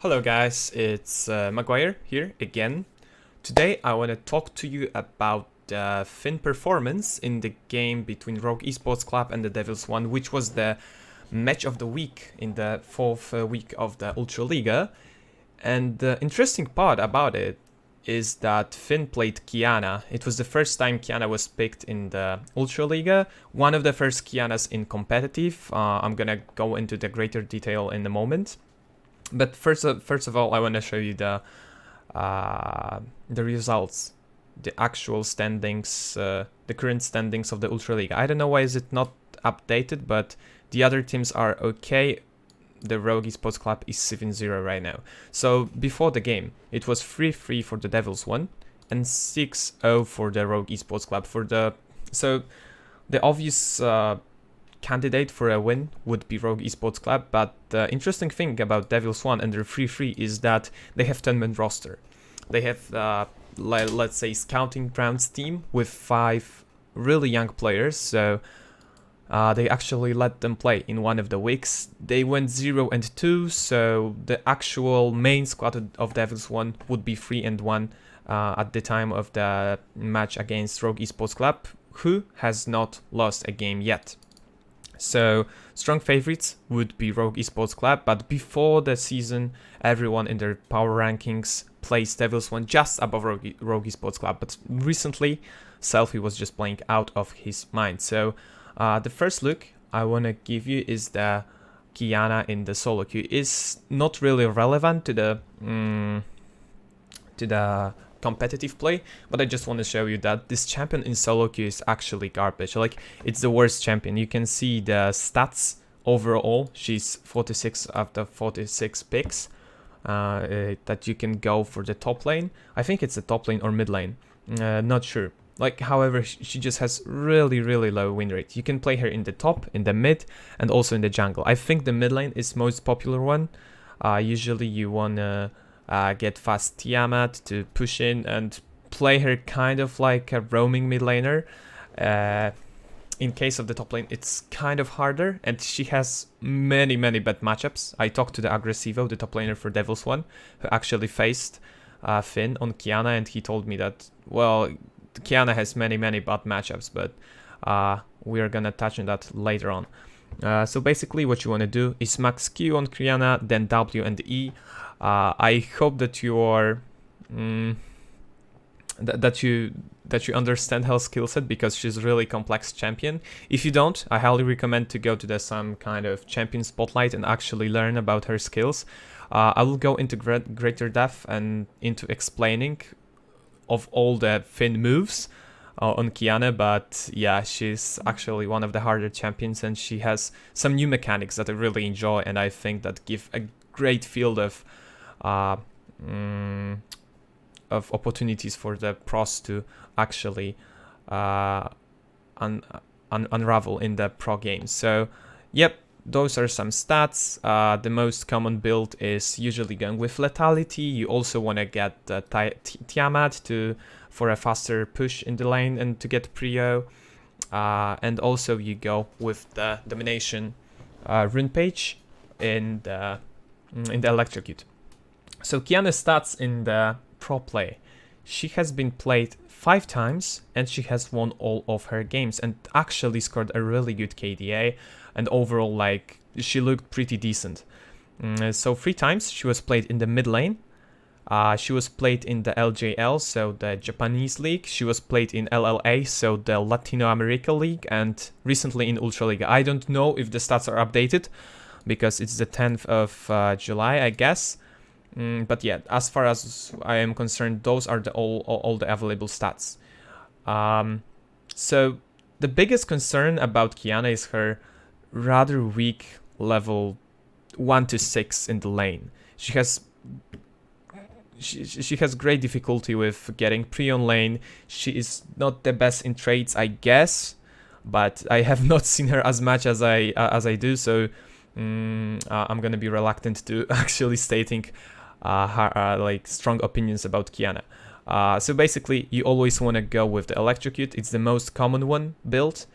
Hello guys, it's Maguire here again. Today I want to talk to you about the Finn performance in the game between Rogue Esports Club and the Devils 1, which was the match of the week in the fourth week of the Ultra Liga. And the interesting part about it is that Finn played Qiyana. It was the first time Qiyana was picked in the Ultra Liga, one of the first Qiyanas in competitive. I'm gonna go into the greater detail in a moment. But first of all, I want to show you the results, the actual standings, the current standings of the Ultra League. I don't know why is it not updated, but the other teams are okay. The Rogue Esports Club is 7-0 right now. So before the game, it was 3-3 for the Devils 1 and 6-0 for the Rogue Esports Club. So the obvious candidate for a win would be Rogue Esports Club, but the interesting thing about Devils 1 and their 3-3 is that they have 10-man roster. They have, let's say, scouting grounds team with 5 really young players, so they actually let them play in one of the weeks. They went 0-2, so the actual main squad of Devils 1 would be 3-1 at the time of the match against Rogue Esports Club, who has not lost a game yet. So strong favorites would be Rogue Esports Club, but before the season, everyone in their power rankings placed Devils 1 just above Rogue Esports Club. But recently, Selfie was just playing out of his mind. So the first look I want to give you is the Qiyana in the solo queue. Is not really relevant to the competitive play, but I just want to show you that this champion in solo queue is actually garbage. Like, it's the worst champion. You can see the stats overall. She's 46 after 46 picks that you can go for the top lane. I think it's the top lane or mid lane, not sure. Like, however, she just has really low win rate. You can play her in the top, in the mid, and also in the jungle. I think the mid lane is most popular one. Usually you wanna get fast Tiamat to push in and play her kind of like a roaming mid laner. In case of the top lane, it's kind of harder, and she has many bad matchups. I talked to the Aggressivo, the top laner for Devils 1, who actually faced Finn on Qiyana, and he told me that, well, Qiyana has many bad matchups, but we are gonna touch on that later on. So basically what you want to do is max Q on Qiyana, then W and E. I hope that you are that you understand her skill set, because she's a really complex champion. If you don't, I highly recommend to go to some kind of champion spotlight and actually learn about her skills. I will go into greater depth and into explaining of all the Finn moves on Qiyana, but yeah, she's actually one of the harder champions, and she has some new mechanics that I really enjoy, and I think that give a great field of opportunities for the pros to actually unravel in the pro game. So yep, those are some stats. The most common build is usually going with lethality. You also want to get Tiamat for a faster push in the lane and to get prio. And also you go with the domination rune page in the electrocute. So Qiyana's stats in the pro play. She has been played 5 times and she has won all of her games and actually scored a really good KDA, and overall, like, she looked pretty decent. So 3 times she was played in the mid lane. She was played in the LJL, so the Japanese league. She was played in LLA, so the Latino America league, and recently in Ultra Liga. I don't know if the stats are updated, because it's the 10th of July, I guess. But yeah, as far as I am concerned, those are all the available stats. So the biggest concern about Qiyana is her rather weak level 1 to 6 in the lane. She has great difficulty with getting pre-on lane. She is not the best in trades, I guess, but I have not seen her as much as I do, so I'm gonna be reluctant to actually stating her like strong opinions about Qiyana. So basically, you always want to go with the electrocute. It's the most common one built.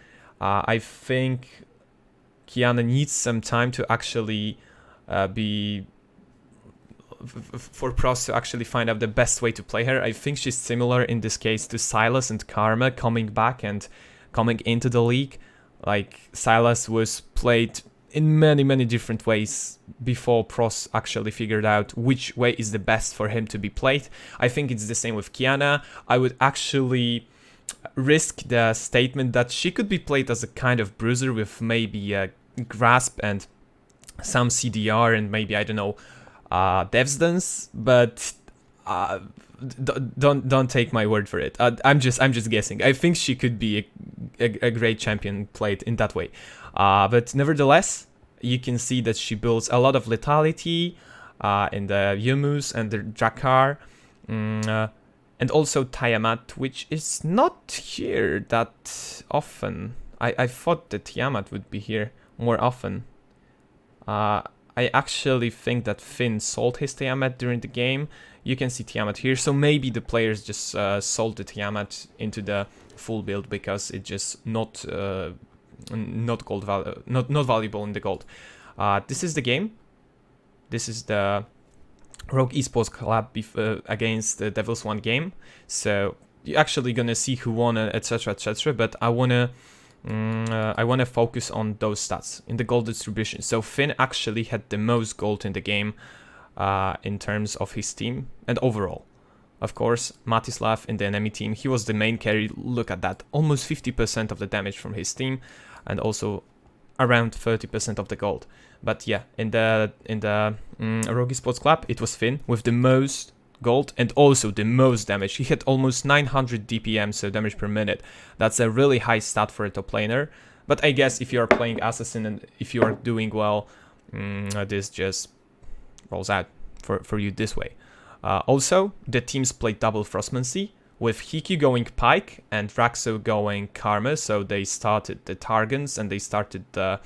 I think Qiyana needs some time to actually be for pros to actually find out the best way to play her. I think she's similar in this case to Sylas and Karma coming back and coming into the league. Like, Sylas was played in many different ways before pros actually figured out which way is the best for him to be played. I think it's the same with Qiyana. I would actually risk the statement that she could be played as a kind of bruiser with maybe a grasp and some CDR and maybe, I don't know, devs dance, but don't take my word for it. I'm just guessing. I think she could be a great champion played in that way. But nevertheless, you can see that she builds a lot of lethality in the Yumus and the Drakkar, and also Tiamat, which is not here that often. I thought that Tiamat would be here more often. I actually think that Finn sold his Tiamat during the game. You can see Tiamat here, so maybe the players just sold the Tiamat into the full build because it's just not gold not valuable in the gold. This is the game. This is the Rogue Esports Collab against the Devils 1 game. So you're actually gonna see who won, etc, etc. But I wanna focus on those stats in the gold distribution. So Finn actually had the most gold in the game in terms of his team and overall. Of course, Matislav in the enemy team, he was the main carry. Look at that, almost 50% of the damage from his team, and also around 30% of the gold. But yeah, in the Rogue Esports Club, it was Finn with the most gold and also the most damage. He had almost 900 DPM, so damage per minute. That's a really high stat for a top laner. But I guess if you are playing Assassin and if you are doing well, this just rolls out for you this way. Also, the teams played double Frostmancy, with Hiki going Pike and Raxo going Karma, so they started the Targans and they started the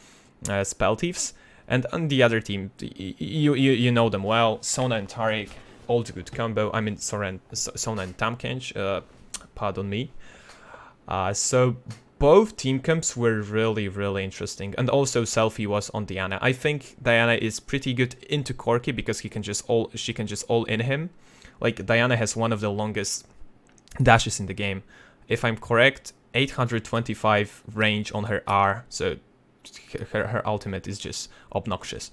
Spell Thieves. And on the other team, you know them well, Sona and Tariq, all the good combo. I mean, Sona and Tamkench, pardon me. So both team camps were really interesting, and also Selfie was on Diana. I think Diana is pretty good into Corki because she can just all in him. Like, Diana has one of the longest dashes in the game. If I'm correct, 825 range on her R, so her ultimate is just obnoxious.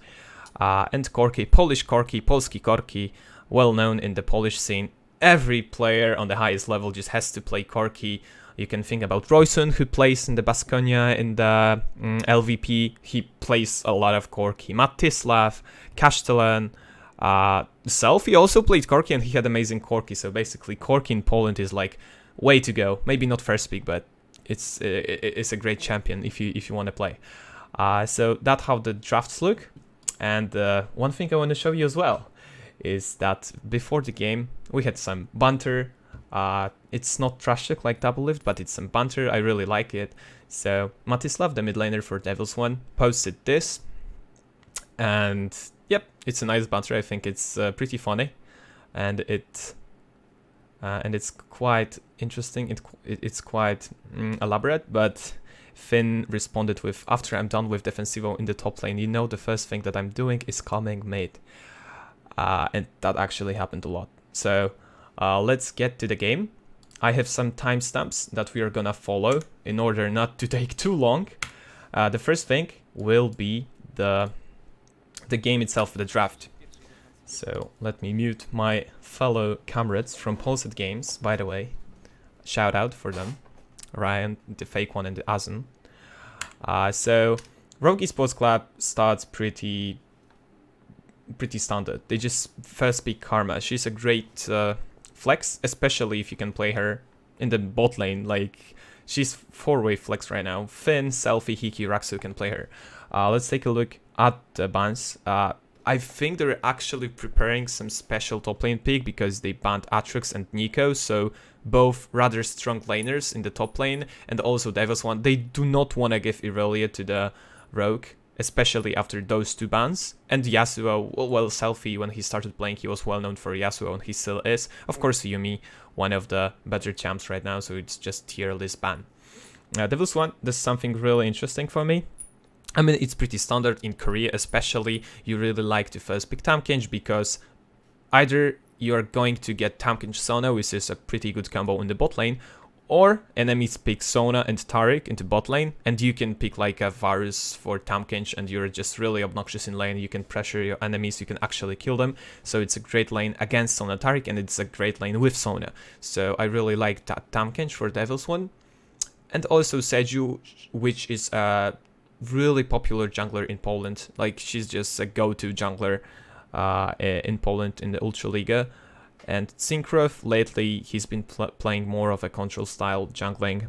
And Corki, Polish Corki, Polski Corki, well known in the Polish scene. Every player on the highest level just has to play Corki. You can think about Royson, who plays in the Baskonia in the LVP. He plays a lot of Corki. Matislav, Castellan, Selfie also played Corki and he had amazing Corki. So basically, Corki in Poland is like way to go. Maybe not first pick, but it's a great champion if you want to play. So that's how the drafts look. And one thing I want to show you as well is that before the game we had some banter. It's not trash talk like double lift, but it's some banter. I really like it. So Matislav, the mid laner for Devils 1, posted this, and yep, it's a nice banter. I think it's pretty funny, and it's quite interesting. It's quite elaborate. But Finn responded with, "After I'm done with Defensivo in the top lane, you know the first thing that I'm doing is coming mid," and that actually happened a lot. So let's get to the game. I have some timestamps that we are gonna follow in order not to take too long. The first thing will be the game itself, the draft. So let me mute my fellow comrades from Pulsed Games, by the way. Shout out for them. Ryan, the fake one, and the Azun. So Rogue Esports Club starts pretty standard. They just first pick Karma. She's a great flex, especially if you can play her in the bot lane. Like, she's 4-way flex right now. Finn, Selfie, Hiki, Raxu can play her. Let's take a look at the bans. I think they're actually preparing some special top lane pick because they banned Atrox and Nico, so both rather strong laners in the top lane, and also Devils 1. They do not want to give Irelia to the Rogue, especially after those two bans. And Yasuo, well, Selfie, when he started playing, he was well known for Yasuo, and he still is. Of course, Yumi, one of the better champs right now, so it's just tier list ban. Devils 1, this is something really interesting for me. I mean, it's pretty standard in Korea, especially you really like to first pick Tamkench because either you're going to get Tamkinch Sona, which is a pretty good combo in the bot lane, or enemies pick Sona and Taric into bot lane, and you can pick like a Varus for Tamkinch, and you're just really obnoxious in lane. You can pressure your enemies, you can actually kill them. So it's a great lane against Sona Taric, and it's a great lane with Sona. So I really like that Tamkinch for Devil's One. And also Seju, which is a really popular jungler in Poland. Like, she's just a go-to jungler in Poland in the Ultraliga. And Syncroft, lately, he's been playing more of a control style jungling.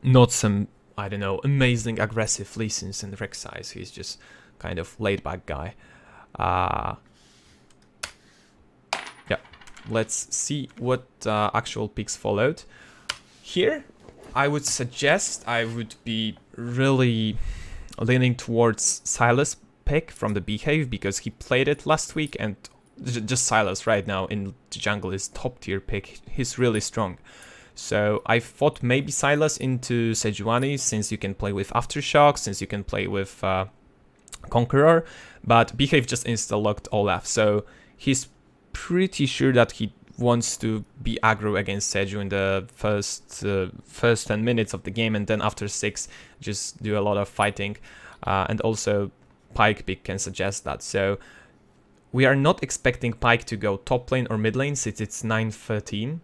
Not some, I don't know, amazing aggressive Lee Sins and Rek'Sais. He's just kind of laid-back guy. Yeah, let's see what actual picks followed. Here, I would suggest I would be really leaning towards Sylas pick from the Behave, because he played it last week, and just Sylas right now in the jungle is top tier pick. He's really strong. So I thought maybe Sylas into Sejuani, since you can play with Aftershock, since you can play with Conqueror, but Behave just insta-locked Olaf, so he's pretty sure that he wants to be aggro against Seju in the first 10 minutes of the game, and then after 6 just do a lot of fighting, and also Pyke pick can suggest that. So we are not expecting Pyke to go top lane or mid lane since it's 9-13,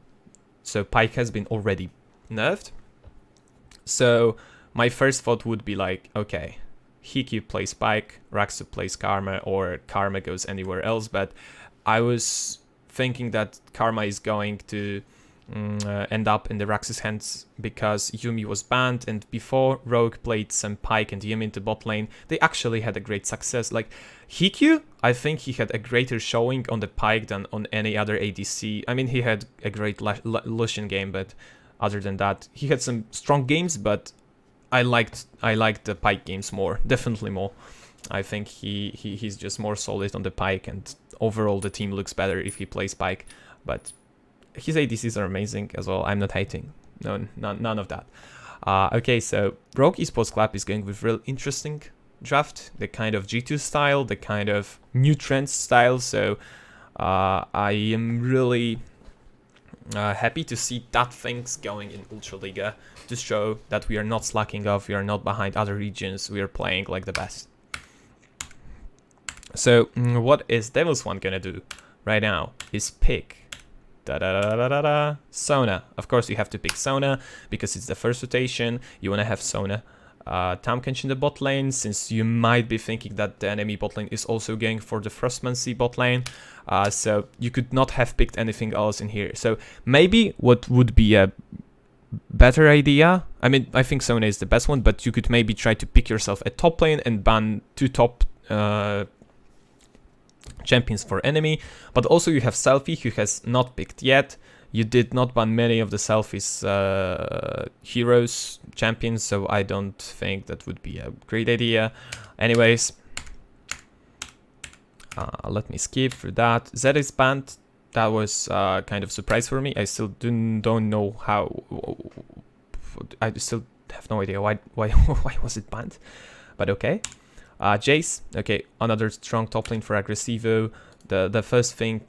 so Pyke has been already nerfed. So my first thought would be like, okay, Hiki plays Pyke, Raksu plays Karma, or Karma goes anywhere else, but I was thinking that Karma is going to end up in the Rax's hands because Yuumi was banned, and before Rogue played some Pyke and Yuumi into bot lane, they actually had a great success. Like Hikyu, I think he had a greater showing on the Pyke than on any other ADC. I mean, he had a great Lucian game, but other than that, he had some strong games, but I liked the Pyke games more, definitely more. I think he's just more solid on the Pyke, and overall the team looks better if he plays Pyke, but his ADCs are amazing as well. I'm not hating. No, none of that. Okay, so Rogue Esports Club is going with real interesting draft, the kind of G2 style, the kind of new trends style. So I am really happy to see that things going in Ultraliga to show that we are not slacking off, we are not behind other regions, we are playing like the best. So what is Devil's One gonna do right now is pick Sona. Of course you have to pick Sona because it's the first rotation. You want to have Sona. Tamkinch in the bot lane, since you might be thinking that the enemy bot lane is also going for the Frostmancy bot lane. So you could not have picked anything else in here. So maybe what would be a better idea, I mean, I think Sona is the best one, but you could maybe try to pick yourself a top lane and ban 2 top champions for enemy. But also you have Selfie, who has not picked yet. You did not ban many of the Selfie's heroes champions, so I don't think that would be a great idea. Anyways, let me skip through that. Zed is banned. That was kind of surprise for me. I still don't know how. I still have no idea why was it banned, but okay. Jace, okay, another strong top lane for Aggressivo. The first thing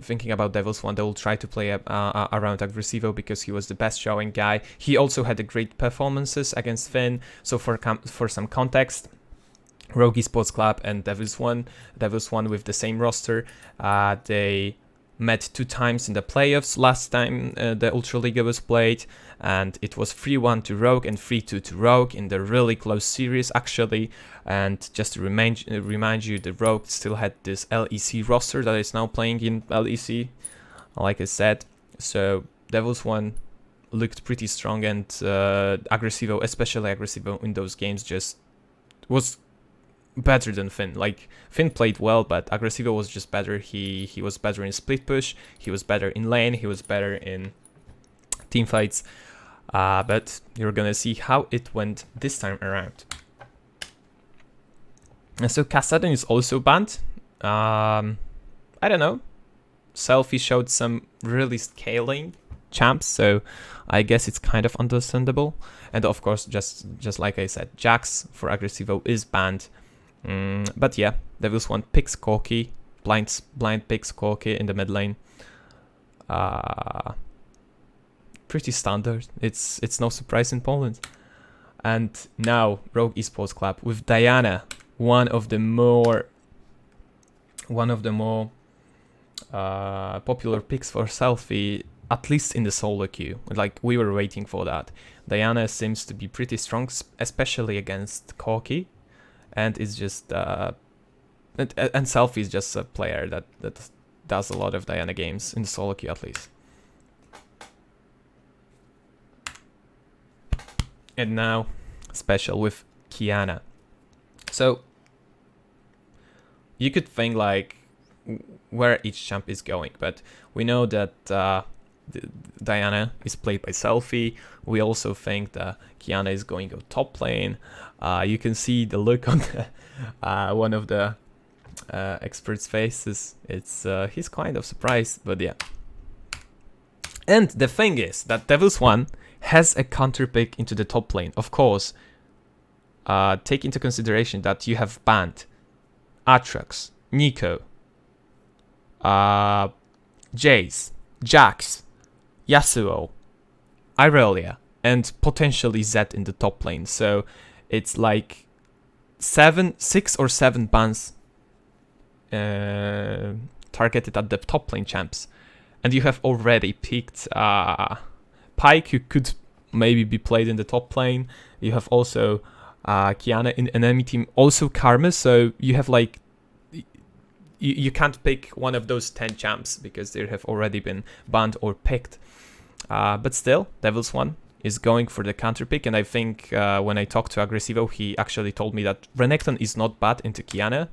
thinking about Devil's One, they will try to play around Aggressivo because he was the best showing guy. He also had a great performances against Finn. So for some context, Rogue Esports Club and Devil's One with the same roster, they met 2 times in the playoffs last time the Ultraliga was played, and it was 3-1 to Rogue and 3-2 to Rogue in the really close series actually. And just to remind you, the Rogue still had this LEC roster that is now playing in LEC, like I said. So Devil's One looked pretty strong, and Aggressivo, especially Aggressivo in those games, just was better than Finn. Like, Finn played well, but Aggressivo was just better. He was better in split push, he was better in lane, he was better in team fights. But you're gonna see how it went this time around. And so Kassadin is also banned. I don't know. Selfie showed some really scaling champs, so I guess it's kind of understandable. And of course, just like I said, Jax for Aggressivo is banned. But yeah, Devil's One picks Corki. blind picks Corki in the mid lane. Pretty standard. It's no surprise in Poland. And now Rogue Esports Club with Qiyana, one of the more popular picks for Selfie, at least in the solo queue. Like, we were waiting for that. Qiyana seems to be pretty strong, especially against Corki, and it's just and Selfie is just a player that does a lot of Qiyana games in the solo queue at least. And now special with Qiyana. So you could think like where each champ is going, but we know that Qiyana is played by Selfie. We also think that Qiyana is going to go top lane. You can see the look on the, one of the experts' faces. It's he's kind of surprised, but yeah. And the thing is that DV1 has a counter pick into the top lane. Of course, take into consideration that you have banned Atrox, Nico, Jace, Jax, Yasuo, Irelia, and potentially Zed in the top lane. So it's like 6 or 7 bans targeted at the top lane champs. And you have already picked Pyke, who could maybe be played in the top lane. You have also Qiyana in enemy team, also Karma. So you have like, you can't pick one of those 10 champs because they have already been banned or picked. But still, DV1 is going for the counter pick. And I think when I talked to Aggressivo, he actually told me that Renekton is not bad into Qiyana.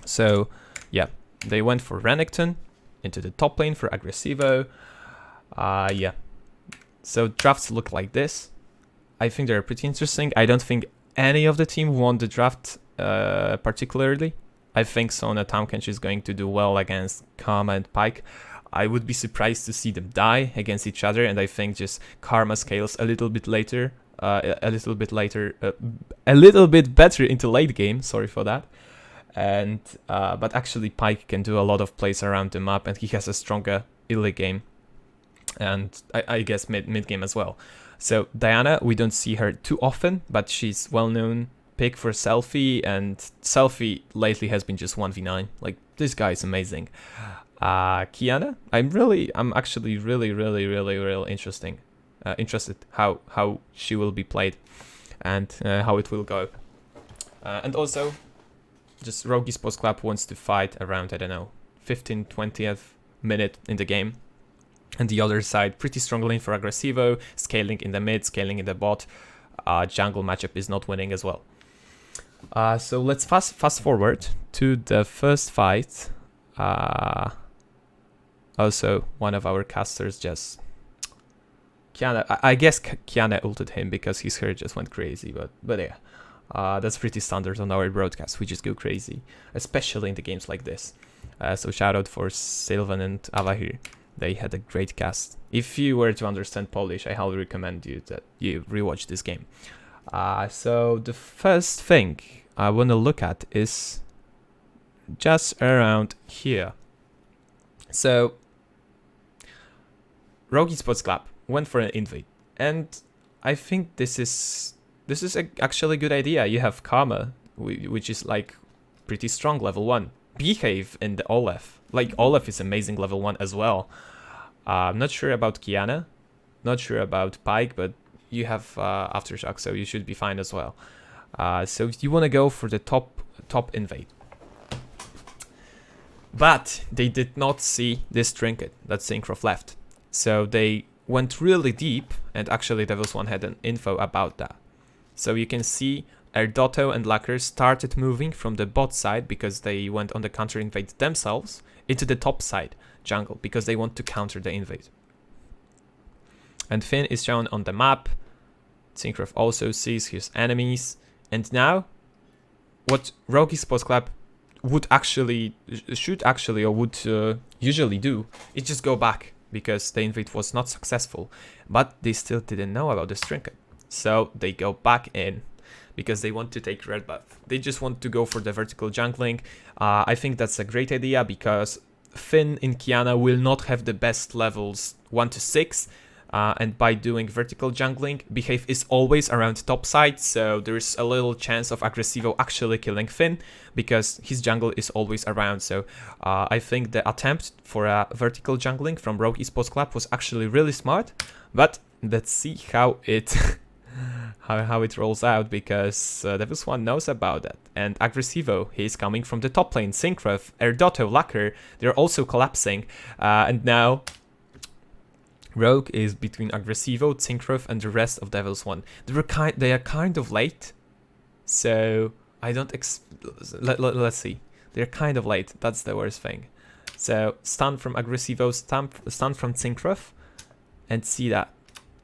So yeah, they went for Renekton into the top lane for Aggressivo. Yeah. So drafts look like this. I think they're pretty interesting. I don't think any of the team won the draft particularly. I think Sona Townkench is going to do well against Karma and Pyke. I would be surprised to see them die against each other, and I think just Karma scales a little bit later, a little bit better into late game. Sorry for that. And but actually Pyke can do a lot of plays around the map, and he has a stronger early game, and I guess mid game as well. So Qiyana, we don't see her too often, but she's well-known pick for Selfie, and Selfie lately has been just 1v9. Like, this guy is amazing. Qiyana, I'm actually really interested how she will be played and how it will go. And also, just Rogue Esports Club wants to fight around, I don't know, 15-20th minute in the game. And the other side, pretty strong lane for Aggressivo, scaling in the mid, scaling in the bot. Jungle matchup is not winning as well. So let's fast forward to the first fight. Also, one of our casters just... Qiyana, I guess Qiyana ulted him because his hair just went crazy, but yeah. That's pretty standard on our broadcast. We just go crazy, especially in the games like this. So shout out for Sylvan and Avahir. They had a great cast. If you were to understand Polish, I highly recommend you that you rewatch this game. So the first thing I want to look at is just around here. So Rogue Esports Club went for an invade, and I think this is actually a good idea. You have Karma, which is like pretty strong level 1. Behave in the Olaf. Like, Olaf is amazing level 1 as well. I'm not sure about Qiyana, not sure about Pyke, but you have Aftershock, so you should be fine as well. So you want to go for the top invade. But they did not see this trinket that Syncroft left. So they went really deep, and actually DV1 had an info about that. So you can see Erdotto and Lacker started moving from the bot side because they went on the counter invade themselves into the top side jungle because they want to counter the invade. And Finn is shown on the map. Syncroft also sees his enemies. And now, what Rogue Esports Club would usually do is just go back because the invade was not successful. But they still didn't know about this trinket. So they go back in. because they want to take red buff. They just want to go for the vertical jungling. I think that's a great idea because Finn in Qiyana will not have the best levels 1 to 6. And by doing vertical jungling, Behave is always around top side, so there's a little chance of Aggressivo actually killing Finn, because his jungle is always around. So I think the attempt for a vertical jungling from Rogue Esports Club was actually really smart, but let's see how it how it rolls out, because DV1 knows about that. And Aggressivo, he's coming from the top lane. Syncrof, Erdotto, Lacker, they're also collapsing, and now Rogue is between Aggressivo, Syncrof, and the rest of DV1. They are kind of late, so I don't let's see. They're kind of late, that's the worst thing. So stun from Aggressivo, stun from Syncrof, and see that.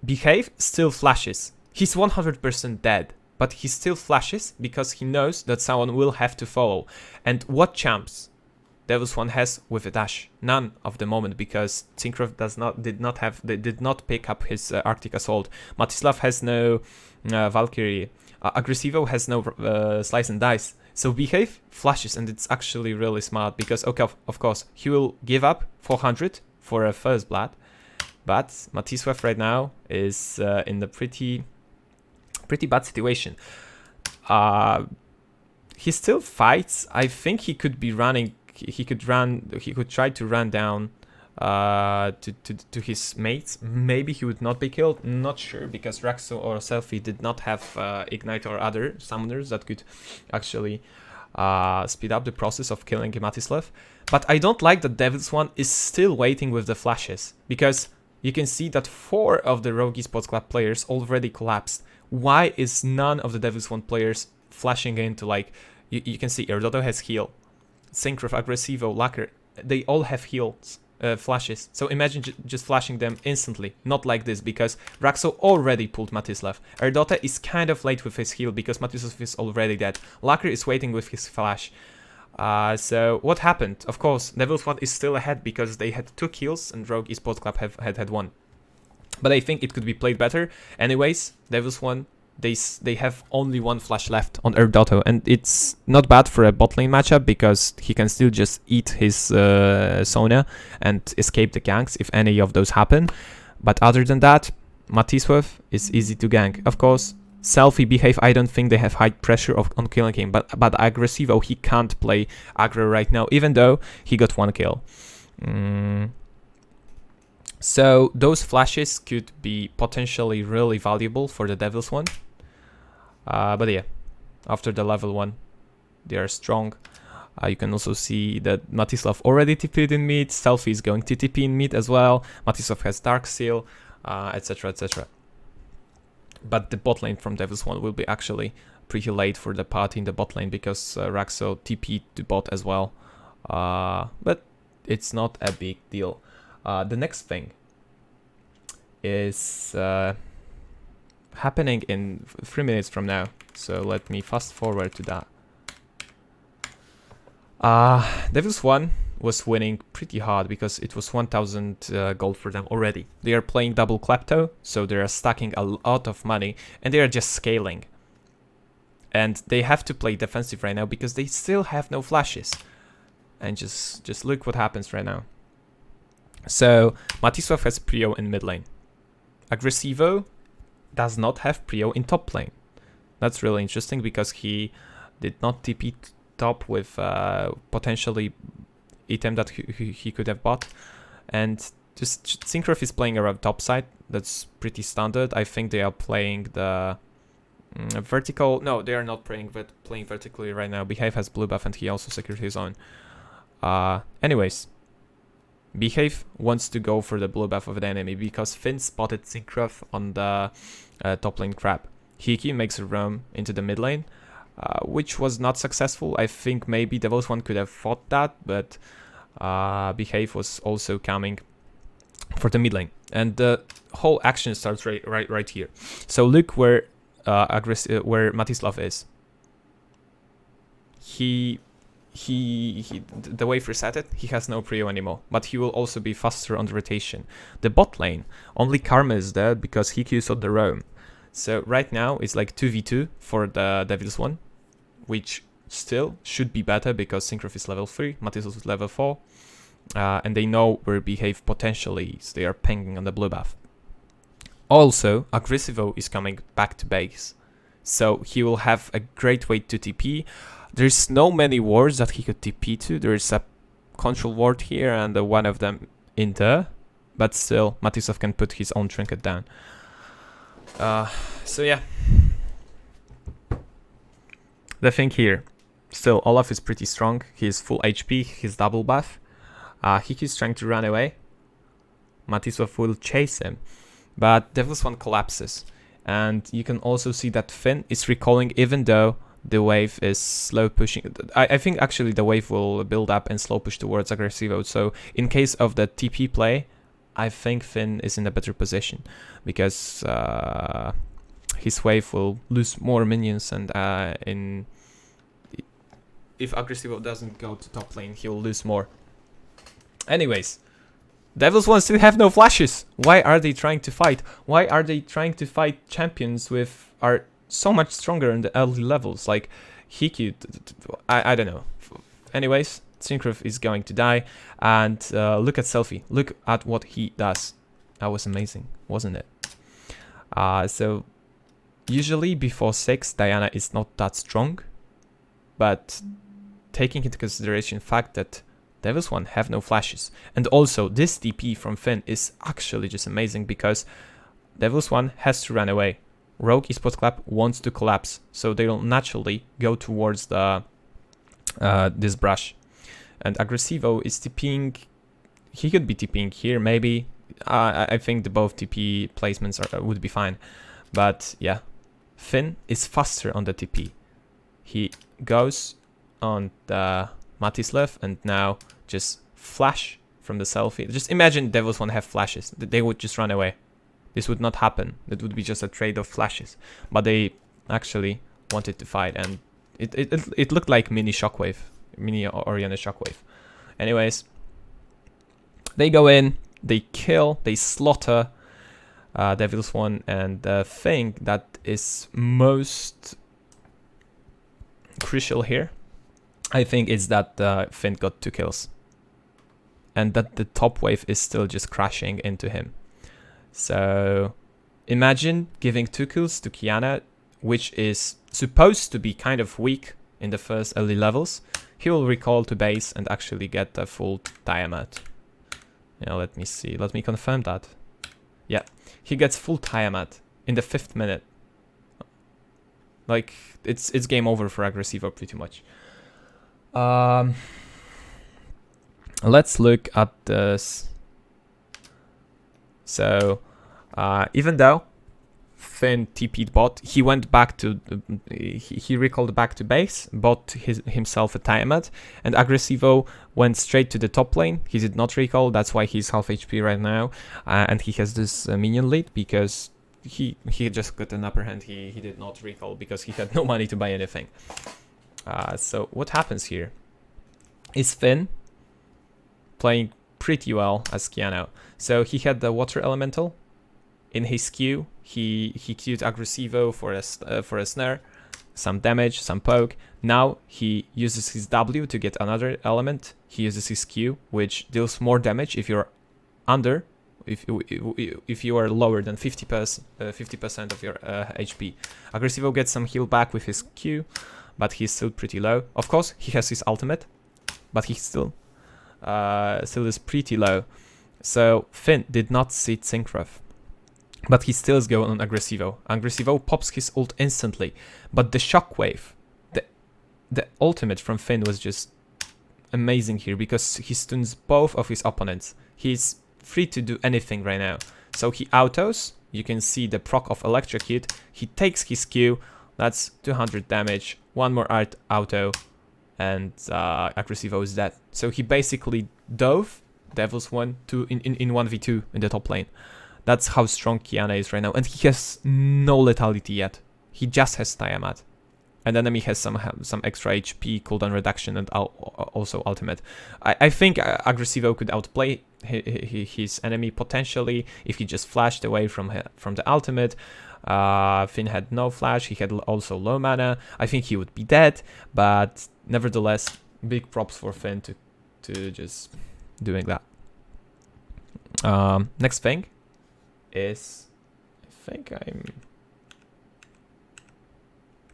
Behave still flashes. He's 100% dead, but he still flashes because he knows that someone will have to follow. And what champs DV1 has with a dash? None of the moment, because Syncrof did not pick up his Arctic Assault. Matislav has no Valkyrie. Aggressivo has no Slice and Dice. So Behave flashes, and it's actually really smart because, okay, of course, he will give up 400 for a first blood, but Matislav right now is in a pretty bad situation. He still fights. I think he could be running. He could try to run down to his mates. Maybe he would not be killed. Not sure, because Raxo or Selfie did not have Ignite or other summoners that could actually speed up the process of killing Matislav. But I don't like that DV1 is still waiting with the flashes, because you can see that 4 of the Rogue Esports Club players already collapsed. Why is none of the DV1 players flashing into, like, you can see Erdotto has heal, Syncrof, Aggressivo, Lacker, they all have heals, flashes. So imagine just flashing them instantly, not like this, because Raxo already pulled Matislav. Erdotto is kind of late with his heal because Matislav is already dead. Lacker is waiting with his flash. So what happened? Of course, DV1 is still ahead because they had 2 kills and Rogue Esports Club had 1. But I think it could be played better. Anyways, DV1, they have only 1 flash left on Erdotto, and it's not bad for a bot lane matchup because he can still just eat his Sona and escape the ganks if any of those happen. But other than that, Matislav is easy to gank. Of course, Selfie, Behave, I don't think they have high pressure on killing him, but Aggressivo, he can't play aggro right now, even though he got 1 kill. So those flashes could be potentially really valuable for the DV1. But yeah, after the level 1, they are strong. You can also see that Matislav already TP'd in mid, Selfie is going to TP in mid as well, Matislav has Dark Seal, etc, etc. But the bot lane from DV1 will be actually pretty late for the party in the bot lane because Raxo TP'd to bot as well. But it's not a big deal. The next thing is happening in 3 minutes from now. So let me fast forward to that. DV1 was winning pretty hard because it was 1000 gold for them already. They are playing double Klepto, so they are stacking a lot of money and they are just scaling. And they have to play defensive right now because they still have no flashes. And just look what happens right now. So Matislav has Prio in mid lane. Aggressivo does not have Prio in top lane. That's really interesting because he did not TP top with potentially item that he could have bought. And just Syncrof is playing around top side. That's pretty standard. I think they are playing the vertical. No, they are not playing vertically right now. Behave has blue buff and he also secured his own. Anyways, Behave wants to go for the blue buff of the enemy because Finn spotted Syncrof on the top lane crab. Hiki makes a roam into the mid lane, which was not successful. I think maybe DV1 could have fought that, but Behave was also coming for the mid lane. And the whole action starts right here. So look where where Matislav is. The way reset it, he has no prio anymore, but he will also be faster on the rotation. The bot lane, only Karma is there because he queues on the roam. So right now it's like 2v2 for the Devil's one, which still should be better because Syncrof is level 3, Matisse is level 4, and they know where Behave potentially is. They are pinging on the blue buff. Also, Aggressivo is coming back to base, so he will have a great way to TP. There's no many wards that he could TP to. There is a control ward here and one of them in there, but still Matisov can put his own trinket down. So yeah, the thing here, still Olaf is pretty strong. He is full HP, he's double buff. He keeps trying to run away. Matisov will chase him, but Devil's One collapses. And you can also see that Finn is recalling even though the wave is slow pushing. I think actually the wave will build up and slow push towards Aggressivo. So in case of the TP play, I think Finn is in a better position because his wave will lose more minions, and if Aggressivo doesn't go to top lane, he'll lose more. Anyways, Devil's One still have no flashes. Why are they trying to fight? Why are they trying to fight champions with are so much stronger in the early levels? Like Hiku, I don't know. Anyways, Syncrof is going to die, and look at Selfie. Look at what he does. That was amazing, wasn't it? So usually before 6, Diana is not that strong, but taking into consideration the fact that Devil's One have no flashes, and also this TP from Finn is actually just amazing because Devil's One has to run away. Rogue Esports Club wants to collapse, so they'll naturally go towards the this brush. And Aggressivo is TPing. He could be TPing here, maybe. I think the both TP placements would be fine. But yeah, Finn is faster on the TP. He goes on the Matislev and now just flash from the Selfie. Just imagine Devil's One have flashes. They would just run away. This would not happen. It would be just a trade of flashes. But they actually wanted to fight, and it looked like mini Shockwave. Mini Oriana Shockwave. Anyways, they go in, they kill, they slaughter Devil's One, and the thing that is most crucial here, I think, is that Finn got 2 kills, and that the top wave is still just crashing into him. So imagine giving 2 kills to Qiyana, which is supposed to be kind of weak in the first early levels. He will recall to base and actually get a full Tiamat. Yeah, let me see. Let me confirm that. Yeah, he gets full Tiamat in the 5th minute. Like, it's game over for Aggressivo pretty much. Let's look at this. So, even though Finn TP'd bot, he went back to he recalled back to base, bought himself a Tiamat, and Aggressivo went straight to the top lane. He did not recall, that's why he's half HP right now, and he has this minion lead because he just got an upper hand. He did not recall because he had no money to buy anything. So what happens here is Finn playing pretty well as Qiyana. So he had the water elemental in his Q. He queued Aggressivo for a snare, some damage, some poke. Now he uses his W to get another element. He uses his Q, which deals more damage if you're under, if you are lower than 50% of your HP. Aggressivo gets some heal back with his Q, but he's still pretty low. Of course, he has his ultimate, but he still is pretty low. So Finn did not see Syncrof, but he still is going on Aggressivo. Aggressivo pops his ult instantly, but the shockwave, the ultimate from Finn was just amazing here because he stuns both of his opponents. He's free to do anything right now. So he autos, you can see the proc of electrocute, he takes his Q, that's 200 damage, one more auto, and Aggressivo is dead. So he basically dove Devil's One in 1v2 in the top lane. That's how strong Qiyana is right now, and he has no lethality yet. He just has Tiamat. And the enemy has some extra HP, cooldown reduction, and also ultimate. I think Aggressivo could outplay his enemy potentially if he just flashed away from the ultimate. Finn had no flash, he had also low mana. I think he would be dead, but nevertheless, big props for Finn to just doing that. Next thing is, I think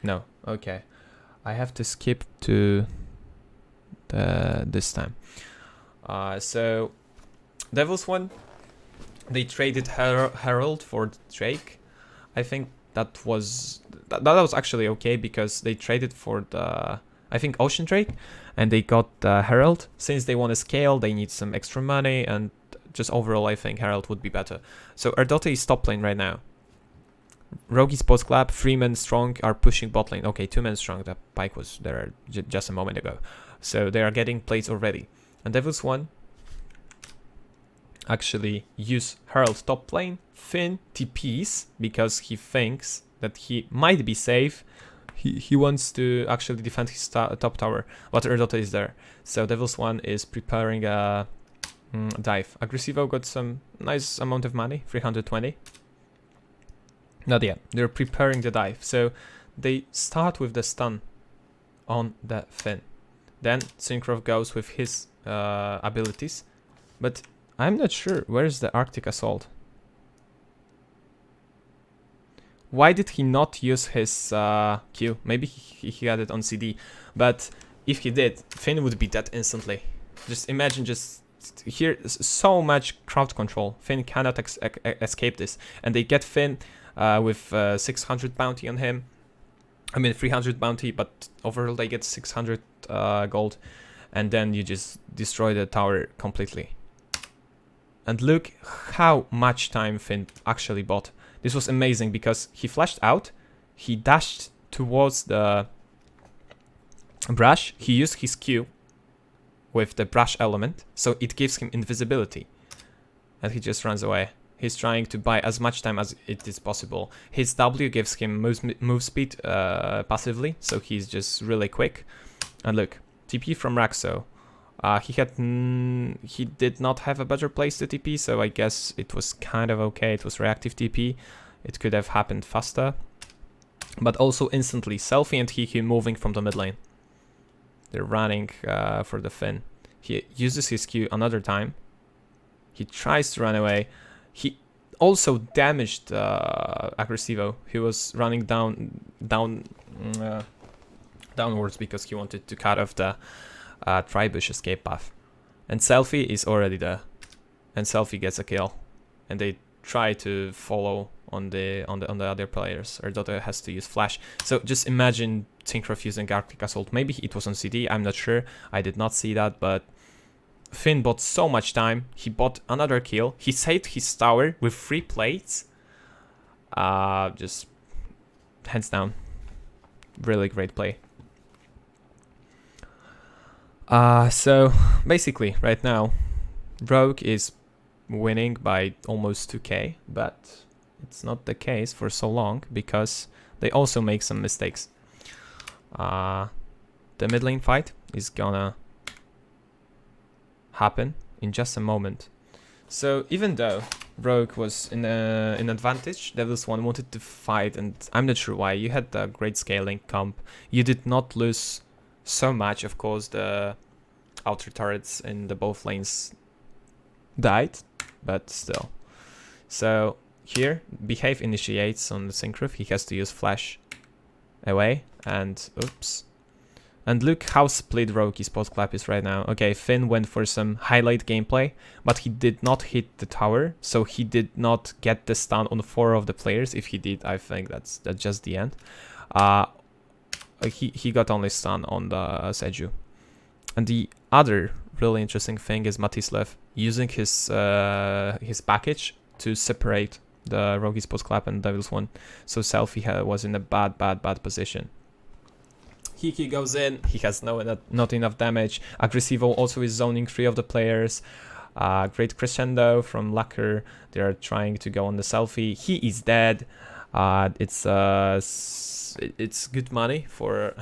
no, okay. I have to skip to this time. So Devil's One, they traded Herald for Drake. I think that was actually okay because they traded for the, I think, Ocean Drake, and they got Herald. Since they want to scale, they need some extra money, and just overall, I think Herald would be better. So Ardota is top lane right now. Rogue's post clap, 3 men strong are pushing bot lane. Okay, 2 men strong. That Pike was there just a moment ago. So they are getting plates already. And Devil's One actually use Herald top lane. Finn TPs because he thinks that he might be safe. He wants to actually defend his top tower, but Ardota is there. So Devil's One is preparing a dive. Aggressivo got some nice amount of money, 320. Not yet. They're preparing the dive. So they start with the stun on the Finn. Then Syncroft goes with his abilities. But I'm not sure. Where's the Arctic Assault? Why did he not use his Q? Maybe he had it on CD. But if he did, Finn would be dead instantly. Just imagine just here, so much crowd control. Finn cannot escape this. And they get Finn with 600 bounty on him. I mean 300 bounty, but overall they get 600 gold. And then you just destroy the tower completely. And look how much time Finn actually bought. This was amazing because he flashed out, he dashed towards the brush, he used his Q with the brush element, so it gives him invisibility. And he just runs away. He's trying to buy as much time as it is possible. His W gives him move speed passively, so he's just really quick. And look, TP from Raxo. He did not have a better place to TP, so I guess it was kind of okay. It was reactive TP. It could have happened faster. But also instantly, Selfie and he moving from the mid lane. They're running for the Finn. He uses his Q another time. He tries to run away. He also damaged Aggressivo. He was running downwards because he wanted to cut off the Tribush escape path. And Selfie is already there. And Selfie gets a kill. And they try to follow on the other players. Ardota has to use flash. So just imagine Syncroft using Arctic Assault. Maybe it was on CD, I'm not sure. I did not see that, but Finn bought so much time. He bought another kill. He saved his tower with 3 plates. Just hands down. Really great play. So basically right now Rogue is winning by almost 2k, but it's not the case for so long because they also make some mistakes. The mid lane fight is gonna happen in just a moment. So even though Rogue was in advantage, Devil's One wanted to fight, and I'm not sure why. You had the great scaling comp. You did not lose so much. Of course, the outer turrets in the both lanes died, but still. So here, Behave initiates on the Syncroft. He has to use flash away, and oops. And look how split Rogue's post clap is right now. Okay, Finn went for some highlight gameplay, but he did not hit the tower, so he did not get the stun on 4 of the players. If he did, I think that's just the end. He got only stun on the Seju. And the other really interesting thing is Matislav using his package to separate the Rogue's post clap and Devil's One. So Selfie was in a bad position. He goes in, he has not enough damage. Aggressivo also is zoning 3 of the players. Great crescendo from Lacker. They are trying to go on the Selfie. He is dead. It's good money for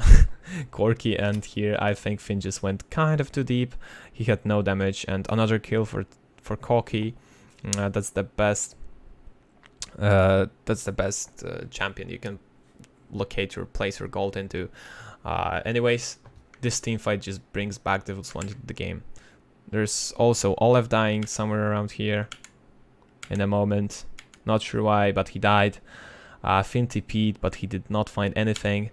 Corki, and here I think Finn just went kind of too deep. He had no damage, and another kill for Corki. That's the best That's the best champion you can locate or place your gold into. Anyways, this team fight just brings back DV1 to the game. There's also Olaf dying somewhere around here in a moment. Not sure why, but he died. Finn TP'd, but he did not find anything.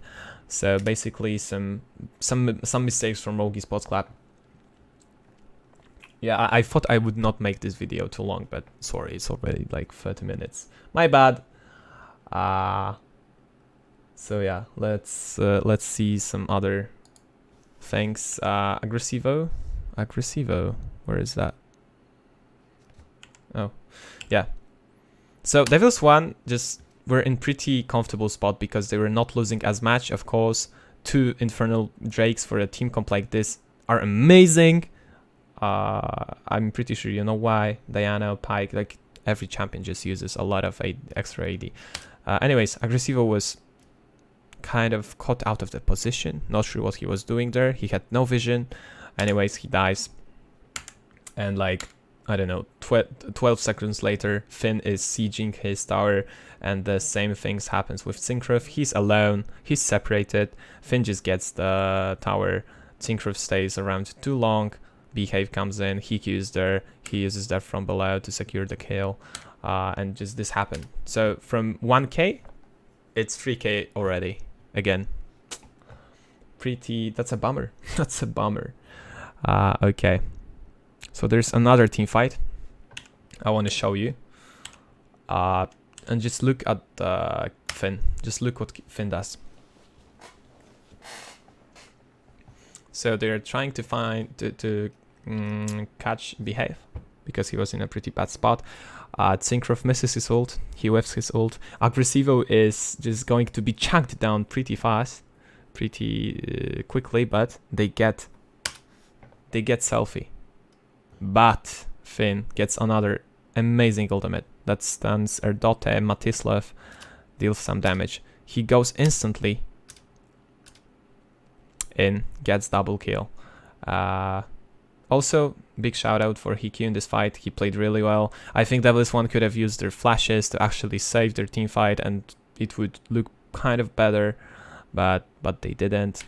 So basically some mistakes from Rogi Sports Club. Yeah, I thought I would not make this video too long, but sorry, it's already like 30 minutes. My bad. So yeah, let's see some other things. Aggressivo, where is that? Oh, yeah. So DV1 just were in pretty comfortable spot because they were not losing as much. Of course, 2 Infernal Drakes for a team comp like this are amazing. I'm pretty sure you know why. Diana, Pike, like every champion just uses a lot of extra AD. Anyways, Aggressivo was kind of caught out of the position. Not sure what he was doing there. He had no vision. Anyways, he dies. And like, I don't know, 12 seconds later, Finn is sieging his tower. And the same things happens with Syncroft. He's alone. He's separated. Finn just gets the tower. Syncroft stays around too long. Behave comes in, he queues there, he uses that from below to secure the kill, and just this happened. So from 1k, it's 3k already. Again, that's a bummer. That's a bummer. Okay, so there's another team fight I want to show you. And just look at Finn. Just look what Finn does. So they're trying to find to catch Behave because he was in a pretty bad spot. Syncroft misses his ult. He whiffs his ult. Aggressivo is just going to be chunked down pretty fast, pretty quickly, but they get selfie. But Finn gets another amazing ultimate that stuns Erdote. Matislav deals some damage. He goes instantly in, gets double kill. Also, big shout out for Hikyu in this fight. He played really well. I think DV1 could have used their flashes to actually save their team fight, and it would look kind of better, but they didn't.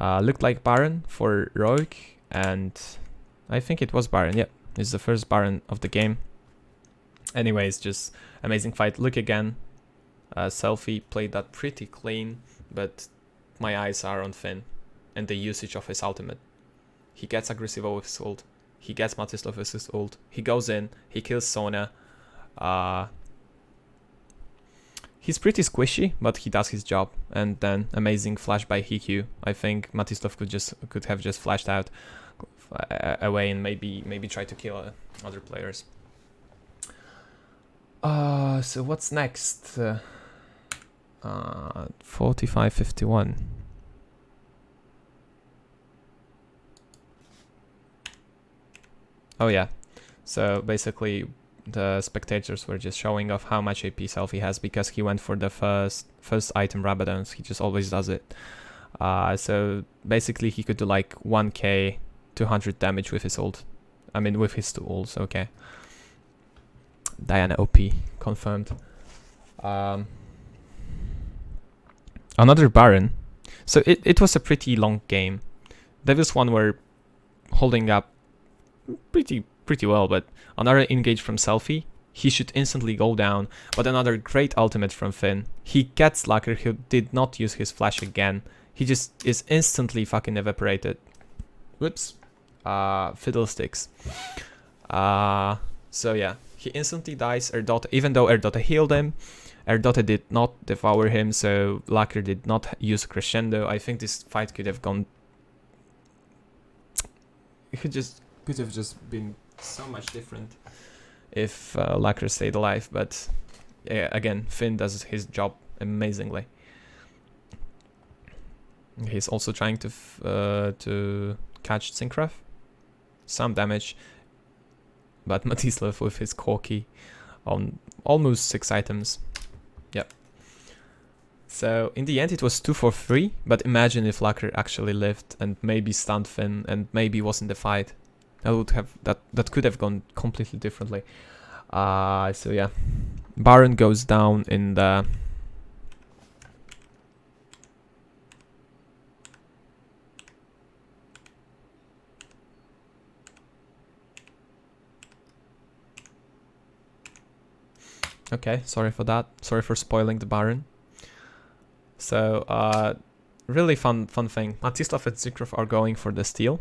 Looked like Baron for Rogue, and I think it was Baron. Yeah, it's the first Baron of the game. Anyways, just amazing fight. Look again. Selfie played that pretty clean, but my eyes are on Finn and the usage of his ultimate. He gets Aggressivo with his ult. He gets Matislav with his ult. He goes in. He kills Sona. He's pretty squishy, but he does his job. And then amazing flash by Hikyu. I think Matislav could have just flashed out away and maybe try to kill other players. So what's next? 45-51. Oh yeah, so basically the spectators were just showing off how much AP Selfie has because he went for the first item Rabadons. He just always does it. So basically he could do like 1k 200 damage with his ult. I mean with his 2 ults, okay. Diana OP, confirmed. Another Baron. So it was a pretty long game. DV1 were holding up pretty well, but another engage from Selfie. He should instantly go down, but another great ultimate from Finn. He gets Lacker, he did not use his flash again. He just is instantly fucking evaporated. Whoops. Fiddlesticks. So yeah, he instantly dies. Erdote, even though Erdote healed him, Erdote did not devour him, so Lacker did not use Crescendo. I think this fight could have gone... It could have just been so much different if Lacker stayed alive, but yeah, again, Finn does his job amazingly. He's also trying to catch Syncroft. Some damage, but Matislav with his Corki on almost 6 items. Yep. So in the end it was 2 for 3, but imagine if Lacker actually lived and maybe stunned Finn and maybe was in the fight. That could have gone completely differently. So yeah, Baron goes down in the... Okay, sorry for that. Sorry for spoiling the Baron. So, really fun thing. Matislav and Zikrov are going for the steal.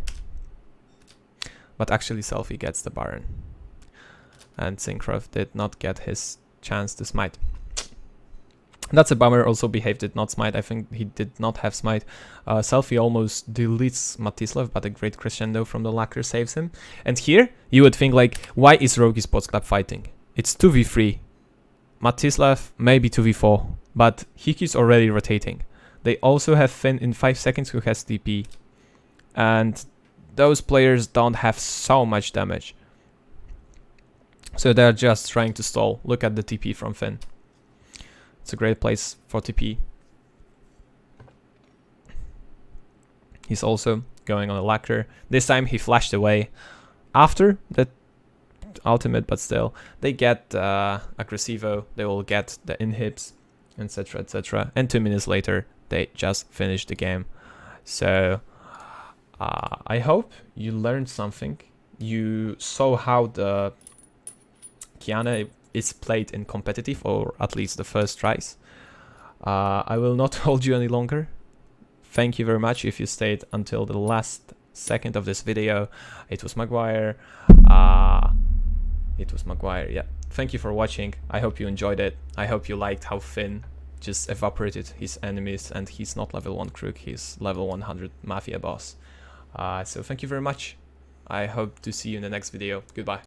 But actually Selfie gets the Baron. And Zikrov did not get his chance to smite. That's a bummer. Also Behave did not smite. I think he did not have smite. Selfie almost deletes Matislav, but a great crescendo from the Lacquer saves him. And here, you would think like, why is Rogi Sports Club fighting? It's 2v3. Matislav maybe 2v4, but Hiki's already rotating. They also have Finn in 5 seconds who has TP. And those players don't have so much damage. So they're just trying to stall. Look at the TP from Finn. It's a great place for TP. He's also going on a Lacquer. This time he flashed away after the ultimate, but still. They get Aggressivo, they will get the inhibs, etc, etc. And 2 minutes later, they just finished the game. So, I hope you learned something. You saw how the Qiyana is played in competitive, or at least the first tries. I will not hold you any longer. Thank you very much if you stayed until the last second of this video. It was Maguire. Yeah. Thank you for watching. I hope you enjoyed it. I hope you liked how Finn just evaporated his enemies, and he's not level 1 crook, he's level 100 mafia boss. So thank you very much. I hope to see you in the next video. Goodbye.